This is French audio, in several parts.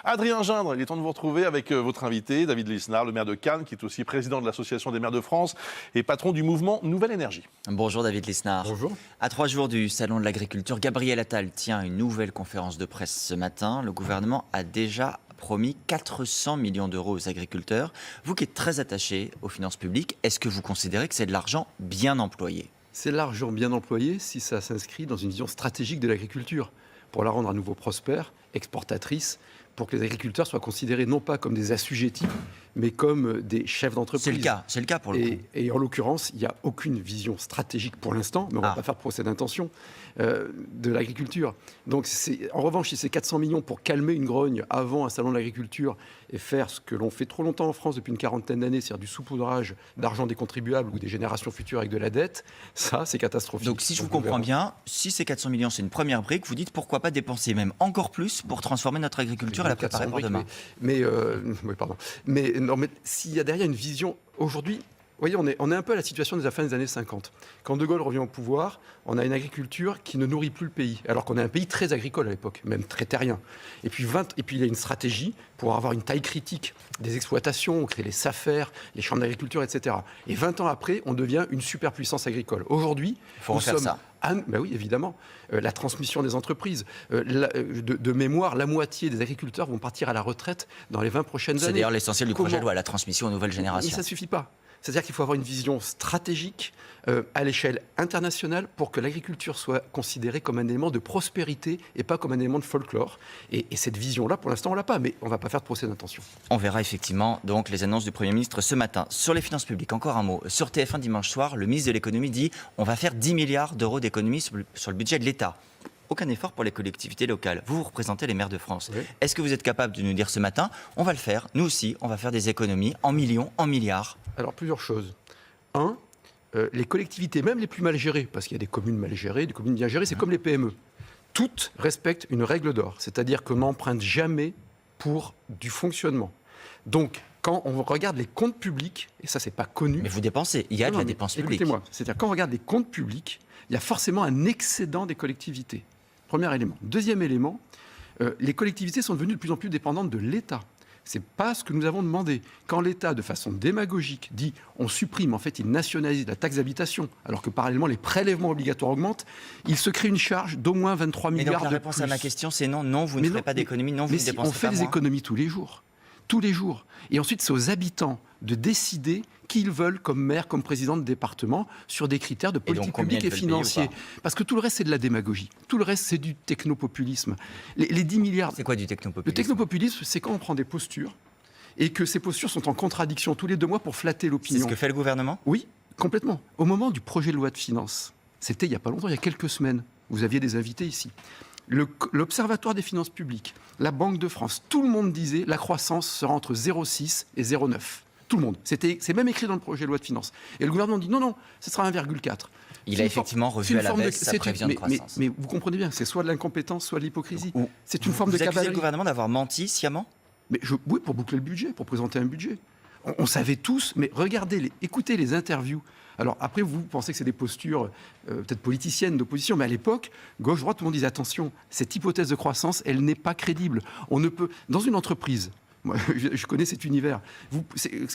Adrien Gindre, il est temps de vous retrouver avec votre invité, David Lisnard, le maire de Cannes, qui est aussi président de l'Association des maires de France et patron du mouvement Nouvelle Énergie. Bonjour David Lisnard. Bonjour. À 3 jours du Salon de l'Agriculture, Gabriel Attal tient une nouvelle conférence de presse ce matin. Le gouvernement a déjà promis 400 millions d'euros aux agriculteurs. Vous qui êtes très attaché aux finances publiques, est-ce que vous considérez que c'est de l'argent bien employé ? C'est l'argent bien employé si ça s'inscrit dans une vision stratégique de l'agriculture, pour la rendre à nouveau prospère, exportatrice, pour que les agriculteurs soient considérés non pas comme des assujettis, mais comme des chefs d'entreprise. C'est le cas pour le coup. Et en l'occurrence, il n'y a aucune vision stratégique pour l'instant, mais on ne va pas faire de procès d'intention de l'agriculture. Donc, en revanche, si c'est 400 millions pour calmer une grogne avant un salon de l'agriculture et faire ce que l'on fait trop longtemps en France depuis une quarantaine d'années, c'est-à-dire du saupoudrage d'argent des contribuables ou des générations futures avec de la dette, ça, c'est catastrophique. Donc, si je vous comprends bien, si ces 400 millions, c'est une première brique, vous dites pourquoi pas dépenser même encore plus pour transformer notre agriculture et la préparer pour demain. Oui, pardon. Mais s'il y a derrière une vision aujourd'hui, vous voyez, on est un peu à la situation de la fin des années 50. Quand De Gaulle revient au pouvoir, on a une agriculture qui ne nourrit plus le pays, alors qu'on est un pays très agricole à l'époque, même très terrien. Et puis il y a une stratégie pour avoir une taille critique des exploitations, on crée les SAFER, les chambres d'agriculture, etc. Et 20 ans après, on devient une superpuissance agricole. Aujourd'hui, il faut refaire ça. Ben oui, évidemment. La transmission des entreprises. De mémoire, la moitié des agriculteurs vont partir à la retraite dans les 20 prochaines années. C'est d'ailleurs l'essentiel du projet de loi, la transmission aux nouvelles générations. Mais ça ne suffit pas. C'est-à-dire qu'il faut avoir une vision stratégique à l'échelle internationale pour que l'agriculture soit considérée comme un élément de prospérité et pas comme un élément de folklore. Et cette vision-là, pour l'instant, on ne l'a pas, mais on ne va pas faire de procès d'intention. On verra effectivement donc les annonces du Premier ministre ce matin. Sur les finances publiques, encore un mot. Sur TF1 dimanche soir, le ministre de l'économie dit on va faire 10 milliards d'euros d'économies sur le budget de l'État. Aucun effort pour les collectivités locales. Vous représentez les maires de France. Oui. Est-ce que vous êtes capable de nous dire ce matin, on va le faire, nous aussi, on va faire des économies en millions, en milliards? Alors, plusieurs choses. Un, les collectivités, même les plus mal gérées, parce qu'il y a des communes mal gérées, des communes bien gérées, c'est comme les PME. Toutes respectent une règle d'or, c'est-à-dire qu'on n'emprunte jamais pour du fonctionnement. Donc, quand on regarde les comptes publics, et ça, c'est pas connu... Mais vous dépensez, il y a de la dépense publique. Écoutez-moi, c'est-à-dire quand on regarde les comptes publics, il y a forcément un excédent des collectivités. Premier élément. Deuxième élément, les collectivités sont devenues de plus en plus dépendantes de l'État. Ce n'est pas ce que nous avons demandé. Quand l'État, de façon démagogique, dit on supprime, en fait, il nationalise la taxe d'habitation, alors que parallèlement les prélèvements obligatoires augmentent, il se crée une charge d'au moins 23 milliards de plus. Mais donc la réponse à ma question, c'est non, non, vous ne ferez pas d'économie, non, vous ne dépensez pas moins. On fait des économies tous les jours. Tous les jours. Et ensuite, c'est aux habitants de décider qui ils veulent comme maire, comme président de département, sur des critères de politique publique et financiers. Parce que tout le reste, c'est de la démagogie. Tout le reste, c'est du technopopulisme. Les 10 milliards... C'est quoi du technopopulisme? Le technopopulisme, c'est quand on prend des postures et que ces postures sont en contradiction tous les 2 mois pour flatter l'opinion. C'est ce que fait le gouvernement? Oui, complètement. Au moment du projet de loi de finances, c'était il n'y a pas longtemps, il y a quelques semaines, vous aviez des invités ici. L'Observatoire des finances publiques, la Banque de France, tout le monde disait la croissance sera entre 0,6 et 0,9. Tout le monde. C'est même écrit dans le projet de loi de finances. Et le gouvernement dit non, non, ce sera 1,4. Il a effectivement revu à la baisse sa prévision de croissance. Mais vous comprenez bien, c'est soit de l'incompétence, soit de l'hypocrisie. C'est une forme de cavalerie. Vous accusez le gouvernement d'avoir menti sciemment? Oui, pour boucler le budget, pour présenter un budget. On savait tous, mais regardez, écoutez les interviews. Alors après, vous pensez que c'est des postures peut-être politiciennes d'opposition, mais à l'époque, gauche-droite, tout le monde disait attention, cette hypothèse de croissance, elle n'est pas crédible. On ne peut, dans une entreprise, moi, je connais cet univers,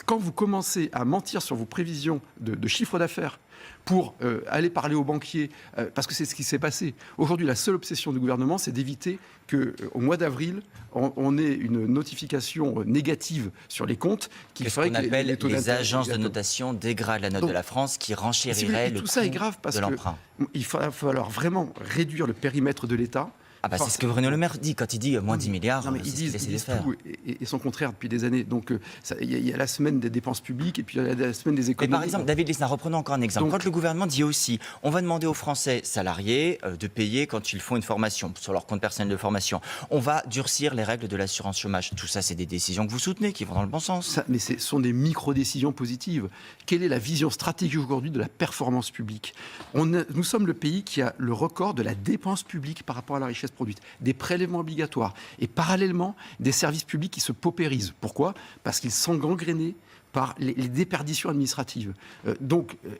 quand vous commencez à mentir sur vos prévisions de chiffre d'affaires pour aller parler aux banquiers, parce que c'est ce qui s'est passé. Aujourd'hui, la seule obsession du gouvernement, c'est d'éviter qu'au mois d'avril, on ait une notification négative sur les comptes qui ferait que les agences de notation dégradent la note de la France, qui renchérirait le coût de l'emprunt. Il va falloir vraiment réduire le périmètre de l'État. Ah bah c'est ce que Bruno Le Maire dit quand il dit moins 10 milliards, non, mais c'est ce qu'il essaie de faire. Tout et son contraire depuis des années. Donc il y a la semaine des dépenses publiques et puis il y a la semaine des économies. Mais par exemple, David Lisnard, reprenons encore un exemple. Quand le gouvernement dit aussi, on va demander aux Français salariés de payer quand ils font une formation, sur leur compte personnel de formation. On va durcir les règles de l'assurance chômage. Tout ça, c'est des décisions que vous soutenez, qui vont dans le bon sens. Mais ce sont des micro-décisions positives. Quelle est la vision stratégique aujourd'hui de la performance publique? Nous sommes le pays qui a le record de la dépense publique par rapport à la richesse produite. Des prélèvements obligatoires et parallèlement des services publics qui se paupérisent. Pourquoi? Parce qu'ils sont gangrénés par les déperditions administratives.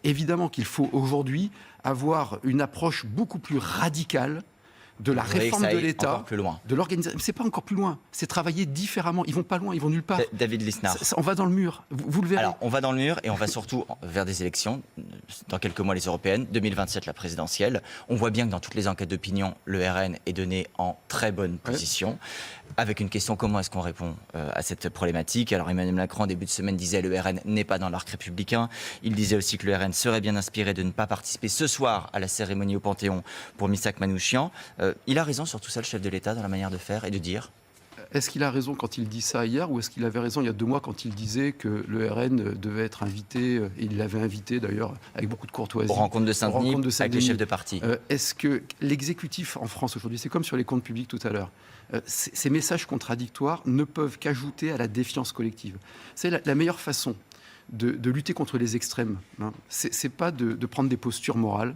Évidemment qu'il faut aujourd'hui avoir une approche beaucoup plus radicale de la Vous voyez que réforme ça de aille l'État, encore plus loin. de l'organisation. C'est pas encore plus loin. C'est travailler différemment. Ils vont pas loin, ils vont nulle part. David Lisnard. On va dans le mur. Vous le verrez. Alors, on va dans le mur et on va surtout vers des élections. Dans quelques mois, les européennes. 2027, la présidentielle. On voit bien que dans toutes les enquêtes d'opinion, le RN est donné en très bonne position. Avec une question, comment est-ce qu'on répond à cette problématique? Alors, Emmanuel Macron, en début de semaine, disait le RN n'est pas dans l'arc républicain. Il disait aussi que le RN serait bien inspiré de ne pas participer ce soir à la cérémonie au Panthéon pour Missak Manouchian. Il a raison sur tout ça, le chef de l'État, dans la manière de faire et de dire. Est-ce qu'il a raison quand il dit ça hier, ou est-ce qu'il avait raison il y a 2 mois quand il disait que le RN devait être invité, et il l'avait invité d'ailleurs avec beaucoup de courtoisie, Aux rencontres de Saint-Denis, avec les chefs de parti. Est-ce que l'exécutif en France aujourd'hui, c'est comme sur les comptes publics tout à l'heure, ces messages contradictoires ne peuvent qu'ajouter à la défiance collective. C'est la meilleure façon de lutter contre les extrêmes, hein. C'est pas de prendre des postures morales,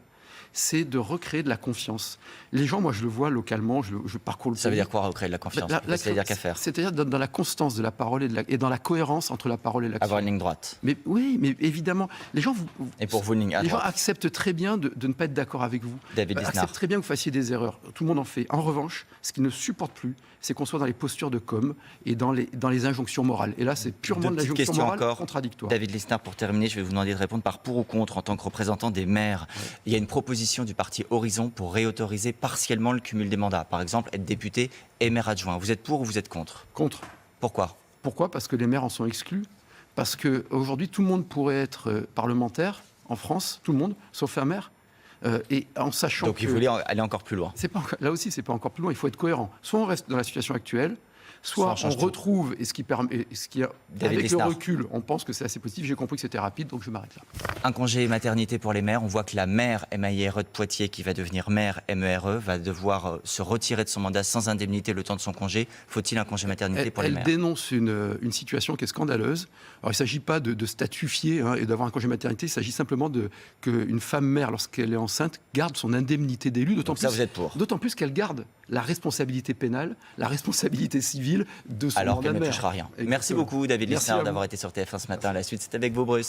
c'est de recréer de la confiance. Les gens, moi je le vois localement, je parcours le pays. Ça veut dire quoi, recréer de la confiance? Ça veut dire qu'à faire? C'est-à-dire dans la constance de la parole et dans la cohérence entre la parole et l'action. Avoir une ligne droite. Mais oui, mais évidemment, les gens, Et pour vous, une ligne à les gens droite. acceptent très bien de ne pas être d'accord avec vous. David Lisnard. Acceptent très bien que vous fassiez des erreurs. Tout le monde en fait. En revanche, ce qu'ils ne supportent plus, c'est qu'on soit dans les postures de com et dans les injonctions morales. Et là, c'est purement Deux de petites l'injonction questions morale encore. contradictoire. David Lisnard, pour terminer, je vais vous demander de répondre par pour ou contre en tant que représentant des maires. Il y a une proposition du parti Horizon pour réautoriser partiellement le cumul des mandats. Par exemple, être député et maire adjoint. Vous êtes pour ou vous êtes contre? Contre. Pourquoi? Pourquoi? Parce que les maires en sont exclus. Parce qu'aujourd'hui, tout le monde pourrait être parlementaire en France, tout le monde, sauf un maire. Et en sachant Donc, il voulait aller encore plus loin. là aussi, c'est pas encore plus loin. Il faut être cohérent. Soit on reste dans la situation actuelle, soit on retrouve, et ce qui permet, David avec le Lisnard. recul, on pense que c'est assez positif. J'ai compris que c'était rapide, donc je m'arrête là. Un congé maternité pour les maires. On voit que la maire MAIRE de Poitiers, qui va devenir maire MERE, va devoir se retirer de son mandat sans indemnité le temps de son congé. Faut-il un congé maternité pour les maires? Elle dénonce une situation qui est scandaleuse. Alors, il ne s'agit pas de statufier et d'avoir un congé maternité. Il s'agit simplement qu'une femme mère, lorsqu'elle est enceinte, garde son indemnité d'élu. Donc ça, vous êtes pour? D'autant plus qu'elle garde la responsabilité pénale, la responsabilité civile de son Alors mandat qu'elle de ne maire. touchera rien. Exactement. Merci beaucoup, David Merci Lisnard, à vous. d'avoir été sur TF1 ce matin. La suite, c'est avec vous, Bruce.